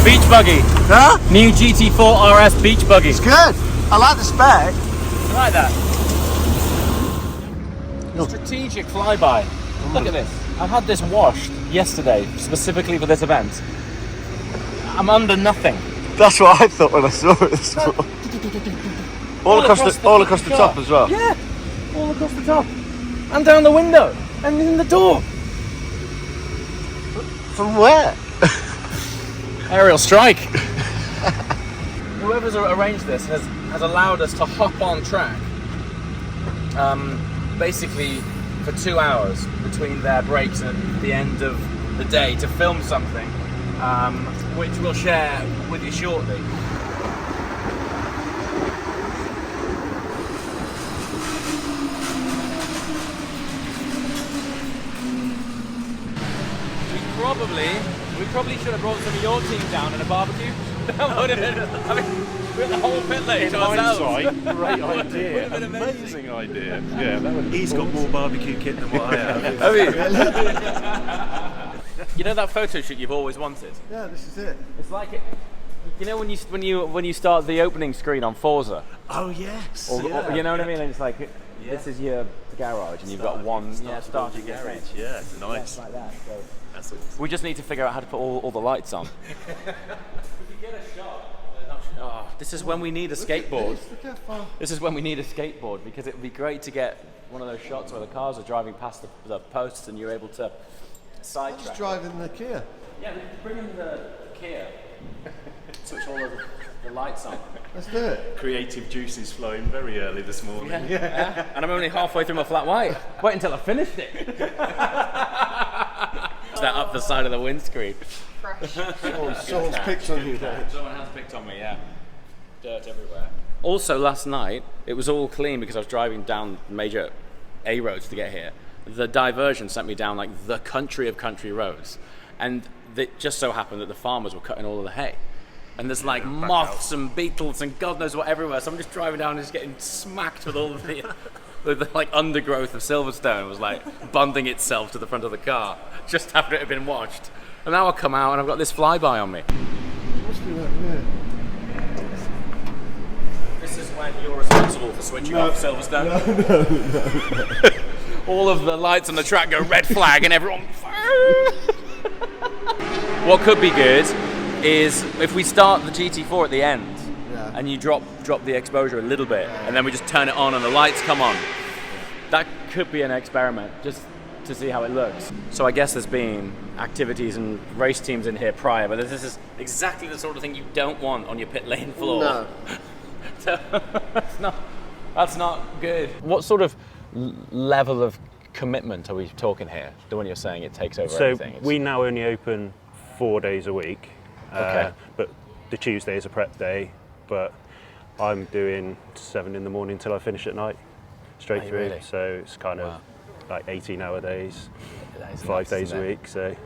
beach buggy. Huh? New GT4 RS beach buggy. It's good. I like the spec. I like that. Strategic flyby. Look at this. I've had this washed yesterday, specifically for this event. I'm under nothing. That's what I thought when I saw it this morning. All across the top as well. Yeah, all across the top. And down the window. And in the door. From where? Aerial strike. Whoever's arranged this has allowed us to hop on track. Basically for 2 hours between their breaks at the end of the day to film something, which we'll share with you shortly. We probably should have brought some of your team down in a barbecue. I mean, we had the whole pit lane to ourselves. Great idea. Amazing idea. Yeah, he's got more barbecue kit than what I have. You know that photo shoot you've always wanted? Yeah, this is it. It's like it. You know when you start the opening screen on Forza? Oh yes. Or, you know what I mean? And it's like this is your garage, and you've got one starting garage. Yeah, nice. Like that. So that's awesome. we just need to figure out how to put all the lights on. If you get a shot. Oh, this is when we need a skateboard. This is when we need a skateboard, because it would be great to get one of those shots where the cars are driving past the posts and you're able to sidetrack. Just driving the Kia. Yeah, bring in the Kia. Switch all of the lights on. Let's do it. Creative juices flowing very early this morning. Yeah. And I'm only halfway through my flat white. Wait until I finished it. That up the side of the windscreen. Someone's picked on you there. Someone has picked on me, yeah. Dirt everywhere. Also, last night, it was all clean because I was driving down major A roads to get here. The diversion sent me down like the country of country roads. And it just so happened that the farmers were cutting all of the hay. And there's like moths and beetles and God knows what everywhere. So I'm just driving down and just getting smacked with all of the like undergrowth of Silverstone was like bunding itself to the front of the car just after it had been washed. And now I come out and I've got this flyby on me. Must be right there. This is when you're responsible for switching off Silverstone. No. All of the lights on the track go red flag and everyone... What could be good is if we start the GT4 at the end and you drop the exposure a little bit and then we just turn it on and the lights come on. That could be an experiment, just to see how it looks. So I guess there's been activities and race teams in here prior, but this is exactly the sort of thing you don't want on your pit lane floor. No. So that's not good. What sort of level of commitment are we talking here? The one you're saying it takes over everything. So we now only open 4 days a week. Okay. But the Tuesday is a prep day, but I'm doing 7 in the morning till I finish at night, straight through. Really? So it's kind of like 18-hour days, 5 nuts, days a isn't it? week. So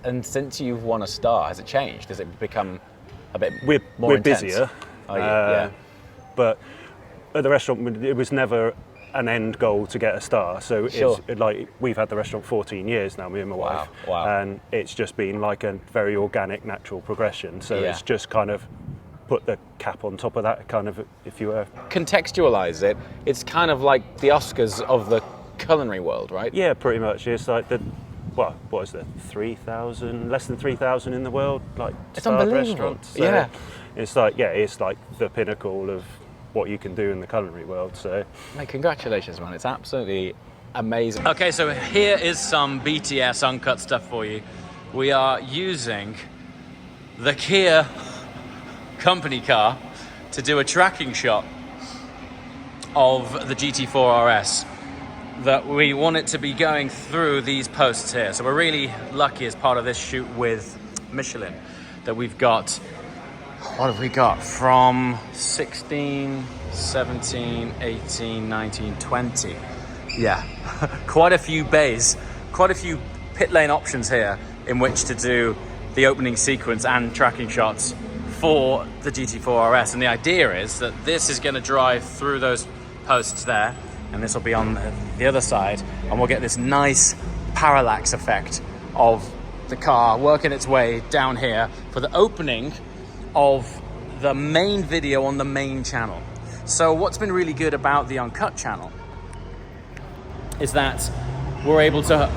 And since you've won a star, has it changed? Has it become a bit more we're intense? busier. Oh, yeah. But at the restaurant, it was never an end goal to get a star. So it's like we've had the restaurant 14 years now, me and my wife. Wow. And it's just been like a very organic, natural progression. So it's just kind of put the cap on top of that, kind of, if you were. Contextualize it, it's kind of like the Oscars of the culinary world, right? Yeah, pretty much. It's like what is there, 3,000, less than 3,000 in the world, like It's starred unbelievable. restaurants. So it's like the pinnacle of what you can do in the culinary world. So Mate, congratulations, man. It's absolutely amazing. Okay, so here is some BTS Uncut stuff for you. We are using the Kia company car to do a tracking shot of the GT4 RS. That we want it to be going through these posts here. So we're really lucky as part of this shoot with Michelin that we've got, what have we got? From 16, 17, 18, 19, 20. Yeah, quite a few bays, quite a few pit lane options here in which to do the opening sequence and tracking shots for the GT4 RS. And the idea is that this is going to drive through those posts there, and this will be on the other side, and we'll get this nice parallax effect of the car working its way down here for the opening of the main video on the main channel. So what's been really good about the Uncut channel is that we're able to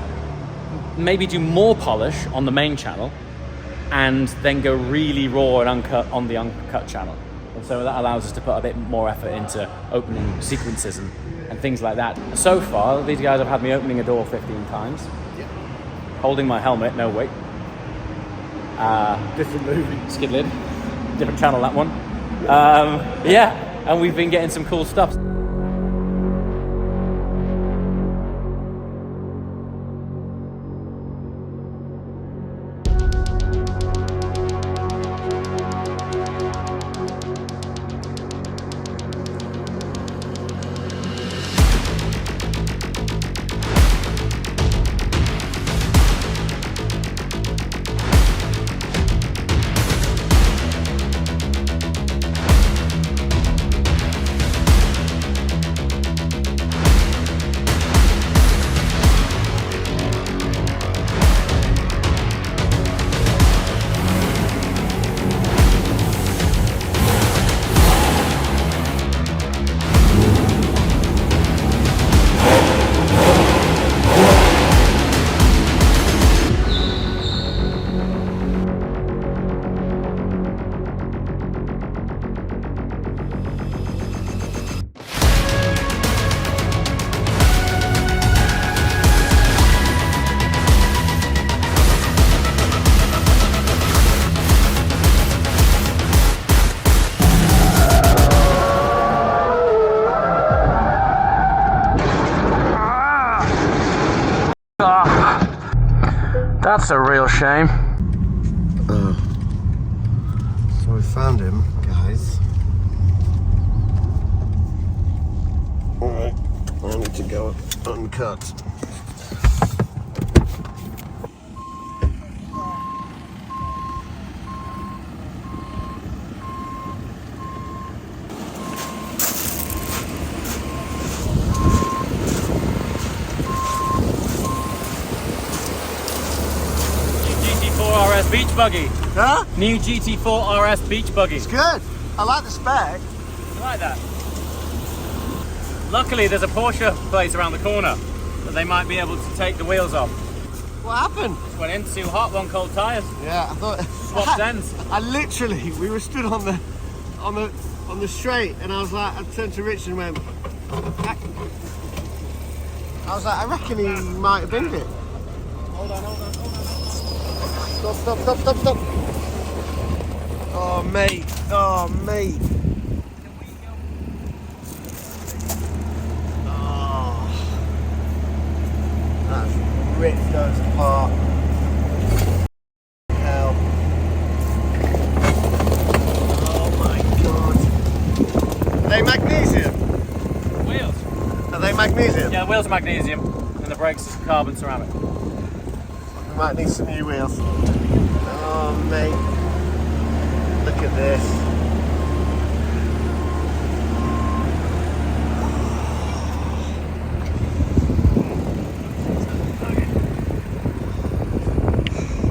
maybe do more polish on the main channel and then go really raw and uncut on the Uncut channel. And so that allows us to put a bit more effort into opening sequences and things like that. So far, these guys have had me opening a door 15 times, holding my helmet, no weight. Different movie. Skid lid, different channel, that one. Yeah, and we've been getting some cool stuff. That's a real shame. So we found him, guys. Alright, I need to go uncut. GT4 RS beach buggy. Huh? New GT4 RS beach buggy. It's good. I like the spec. I like that. Luckily, there's a Porsche place around the corner that they might be able to take the wheels off. What happened? Just went in too hot, one cold tyres. Yeah, I thought. Swapped ends. I literally, we were stood on the straight, and I was like, I turned to Rich and went. I was like, I reckon he might have binned it. Hold on. Stop. Oh, mate. Oh, that's ripped those apart. Hell. Oh my god. Are they magnesium? Wheels. Are they magnesium? Yeah, the wheels are magnesium and the brakes are carbon ceramic. We might need some new wheels. Oh, mate. Look at this.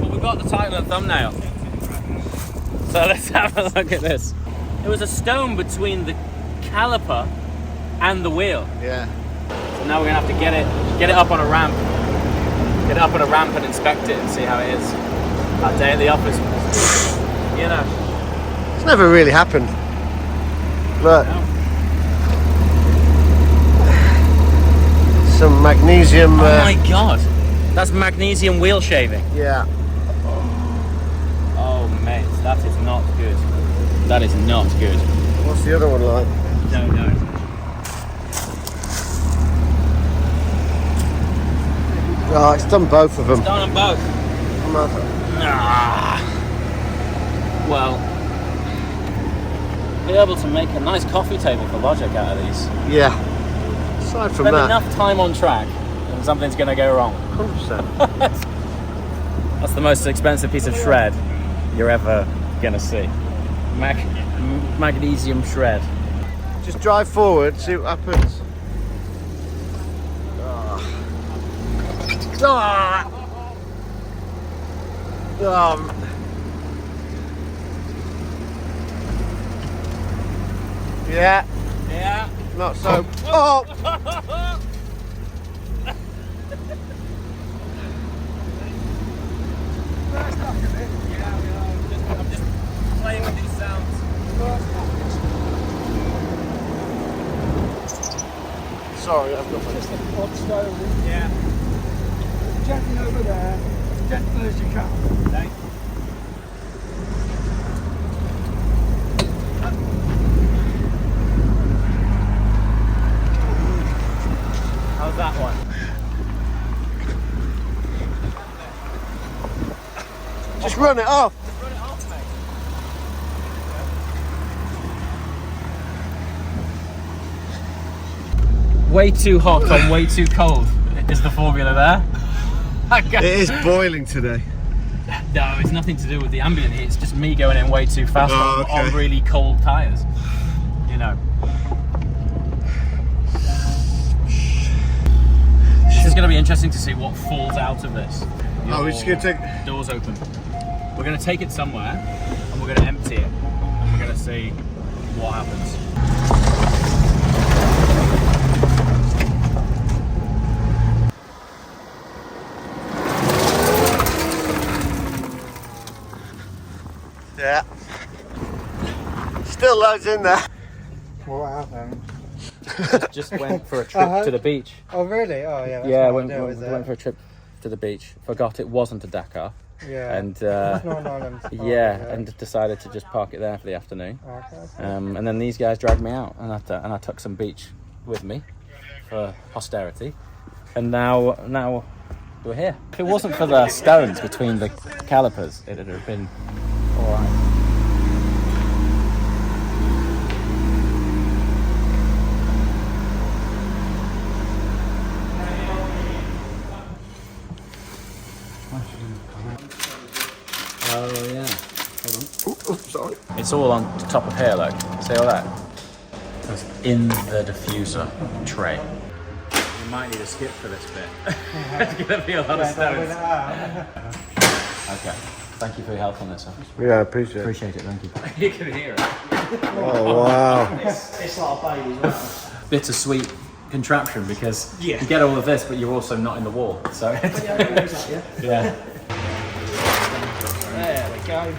Well, we've got the title and thumbnail. So let's have a look at this. It was a stone between the caliper and the wheel. Yeah. So now we're gonna have to get it up on a ramp. Get it up on a ramp and inspect it and see how it is. That day at the office, you know. It's never really happened. Look. No. Some magnesium. Oh my god, that's magnesium wheel shaving. Yeah. Oh mate, that is not good. That is not good. What's the other one like? Don't know. Oh, it's done both of them. Done them both. Ah. Well, be able to make a nice coffee table for Logic out of these. Yeah. Aside from Spend that, enough time on track and something's going to go wrong. 100%. That's the most expensive piece of shred you're ever going to see. Magnesium shred. Just drive forward, see what happens. Yeah. Yeah. Not so. Oh! I'm just playing with these sounds. Sorry, I've got my... Just a pod stove. Yeah. Gently over there, as gentle as you can. Thank you. How's that one? Just run it off. Run it off, mate. Way too hot on way too cold is the formula there. It is boiling today. No, it's nothing to do with the ambient heat. It's just me going in way too fast on really cold tyres. You know. This is going to be interesting to see what falls out of this. We're just going to take... Doors open. We're going to take it somewhere and we're going to empty it and we're going to see what happens. Yeah. Still loads in there. What happened? Just went for a trip to the beach. Oh really? Oh yeah. Yeah, went for a trip to the beach. Forgot it wasn't a Dakar. Yeah. And yeah, and decided to just park it there for the afternoon. Okay. And then these guys dragged me out, and I took some beach with me for posterity. And now we're here. If it wasn't for the stones between the calipers, it would have been all right. Oh yeah. Hold on. Oh, sorry. It's all on the top of here, look. See all that? It's in the diffuser tray. You might need a skip for this bit. It's gonna be a lot of stones. Okay. Thank you for your help on this. Yeah, I appreciate it. Appreciate it. Thank you. You can hear it. Oh, wow. It's like a baby as well. Bittersweet contraption because you get all of this, but you're also not in the wall. So yeah. There we go.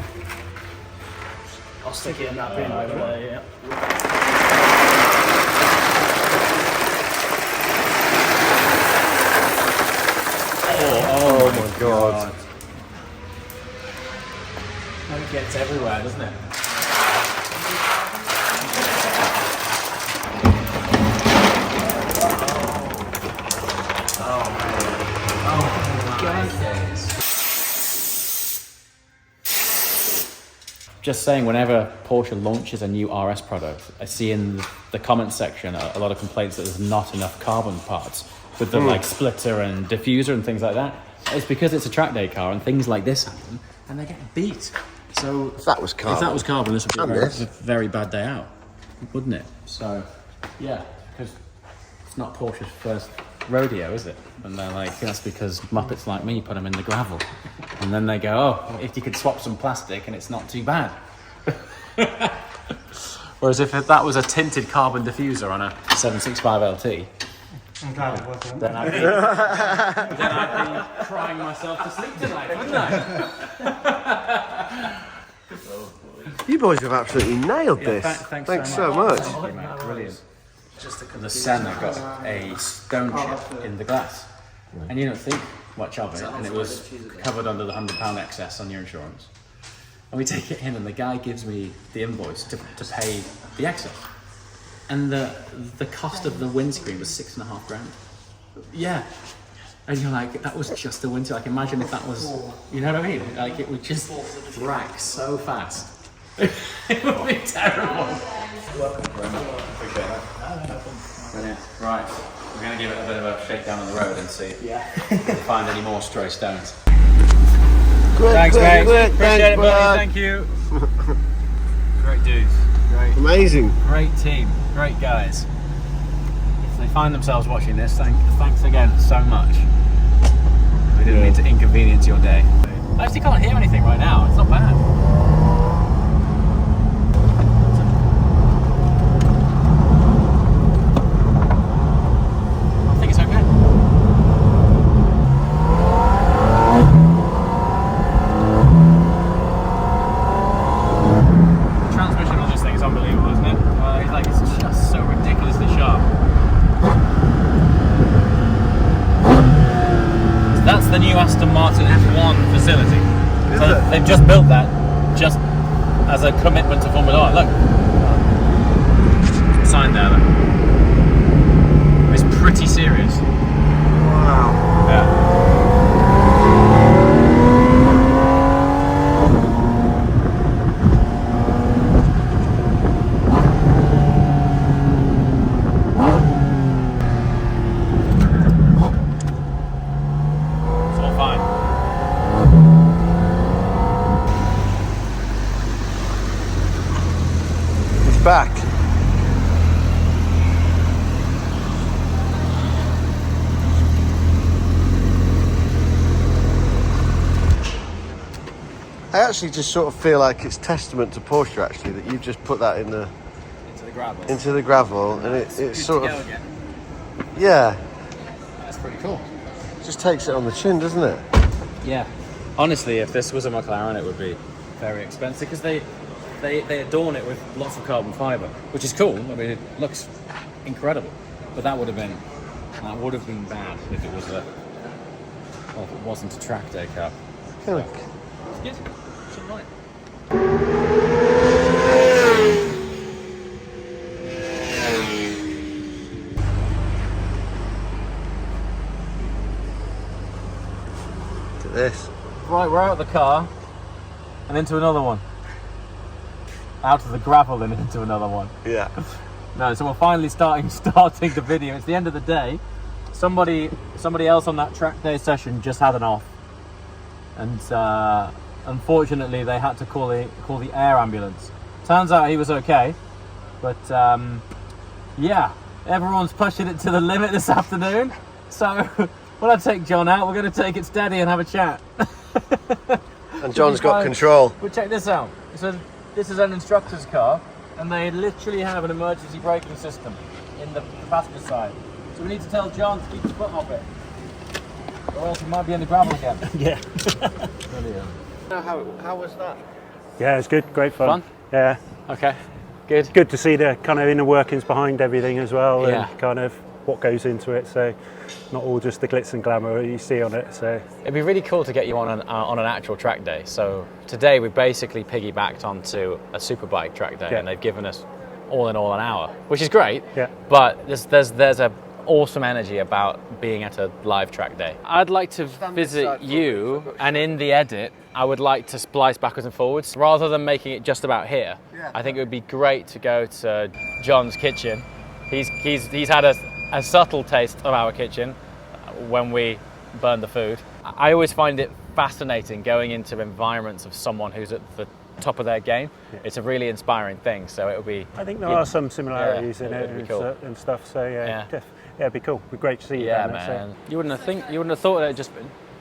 I'll stick it in that bin over there, yeah. Oh my god. And it gets everywhere, doesn't it? Just saying, whenever Porsche launches a new RS product, I see in the comments section a lot of complaints that there's not enough carbon parts with the like splitter and diffuser and things like that. It's because it's a track day car and things like this happen and they get beat. So If that was carbon, this would be a very bad day out, wouldn't it? So yeah, because it's not Porsche's first rodeo, is it? And they're like, that's because Muppets like me put them in the gravel. And then they go, oh, if you could swap some plastic and it's not too bad. Whereas if that was a tinted carbon diffuser on a 765 LT, I'm glad it wasn't. then I'd be crying myself to sleep tonight, wouldn't I? You boys have absolutely nailed this. Thanks so much. Thank you, mate. Brilliant. The Senna got a stone chip in the glass. And you don't think much of it, and it was covered under the £100 excess on your insurance. And we take it in, and the guy gives me the invoice to pay the excess. And the cost of the windscreen was $6,500. Yeah. And you're like, that was just the windscreen. Like, imagine if that was, you know what I mean? Like, it would just rack so fast. It would be terrible. Welcome very much. Appreciate that. Brilliant. Right. We're going to give it a bit of a shakedown on the road and see if we can find any more stray stones. Thanks, mate. Appreciate it, buddy. Thank you. Great dudes. Great. Amazing. Great team. Great guys. If they find themselves watching this, thanks again so much. We didn't mean to inconvenience your day. I actually can't hear anything right now. It's not bad. the new Aston Martin F1 facility. Is So it? they've just built that just as a commitment to Formula One. Look, sign there. Look. It's pretty serious. Wow. Yeah. It's all fine. He's back. I actually just sort of feel like it's testament to Porsche actually that you've just put that in the Into the gravel. into the gravel and It's it's good sort to go of again. yeah, That's pretty cool. just takes it on the chin, doesn't it? Yeah. Honestly, if this was a McLaren, it would be very expensive because they adorn it with lots of carbon fibre, which is cool. I mean, it looks incredible. But that would have been bad if it was if it wasn't a track day car. Yeah, look. It's good. It's all right. Look at this. Right, we're out of the car and into another one. Out of the gravel and into another one. Yeah. No, so we're finally starting the video. It's the end of the day. Somebody else on that track day session just had an off, and unfortunately they had to call the air ambulance. Turns out he was okay, but yeah, everyone's pushing it to the limit this afternoon. So when I take John out, we're going to take it steady and have a chat. And John's got control. But check this out. So this is an instructor's car, and they literally have an emergency braking system in the passenger side. So we need to tell John to keep his foot off it, or else he might be in the gravel again. Yeah. Brilliant. How was that? Yeah, it's good. Great fun. Fun? Yeah. Okay, good. Good to see the kind of inner workings behind everything as well, Yeah. and kind of what goes into it. So not all just the glitz and glamour you see on it. So It'd be really cool to get you on an actual track day. So today we basically piggybacked onto a superbike track day, Yeah. and they've given us all in all an hour, which is great. Yeah. But there's a awesome energy about being at a live track day. I'd like to visit you, and in the edit, I would like to splice backwards and forwards rather than making it just about here. Yeah. I think it would be great to go to John's kitchen. He's had a subtle taste of our kitchen when we burn the food. I always find it fascinating going into environments of someone who's at the top of their game. Yeah. It's a really inspiring thing. So it would be. I think there are some similarities Yeah, in it'd it be and, cool. and stuff. So yeah, Yeah. it'd be cool. It'd be great to see you Yeah, down there, man. so. You wouldn't have thought it had just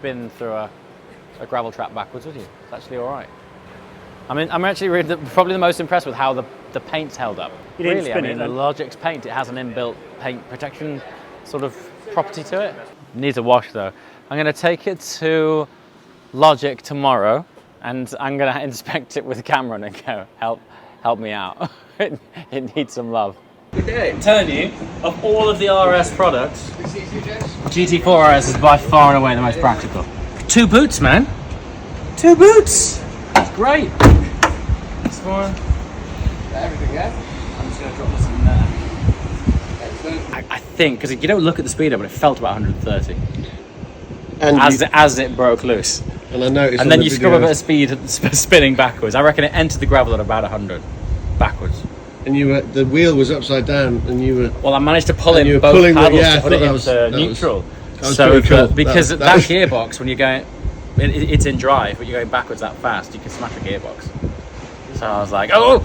been through a gravel trap backwards, would you? It's actually all right. I mean, I'm actually probably the most impressed with how the paint's held up. You didn't Really, I spin it, mean, the then? Logic's paint, it has an inbuilt paint protection sort of property to it. Needs a wash though. I'm going to take it to Logic tomorrow, and I'm going to inspect it with Cameron and go, help me out. It needs some love. I'm telling you, of all of the RS products, GT4 RS is by far and away the most practical. 2 boots, man. 2 boots. That's great. This one. Everything, yeah? I'm just going to drop this in there. I think, because you don't look at the speedo, but it felt about 130 And as it broke loose. I noticed. And then you scrub a bit of speed spinning backwards. I reckon it entered the gravel at about 100 backwards. And the wheel was upside down, and you were. Well, I managed to pull And you in were both pulling the- paddles yeah, I to put thought it that was- into that was- neutral. was So pretty cool. because That that was- gearbox, when you're going, it's in drive, but you're going backwards that fast, you can smash a gearbox. So I was like, oh,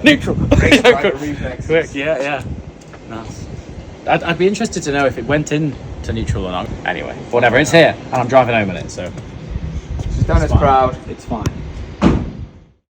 neutral. Quick, yeah. Nice. I'd be interested to know if it went into neutral or not. Anyway, whatever, it's here, and I'm driving home in it, so She's done us fine. proud. It's fine.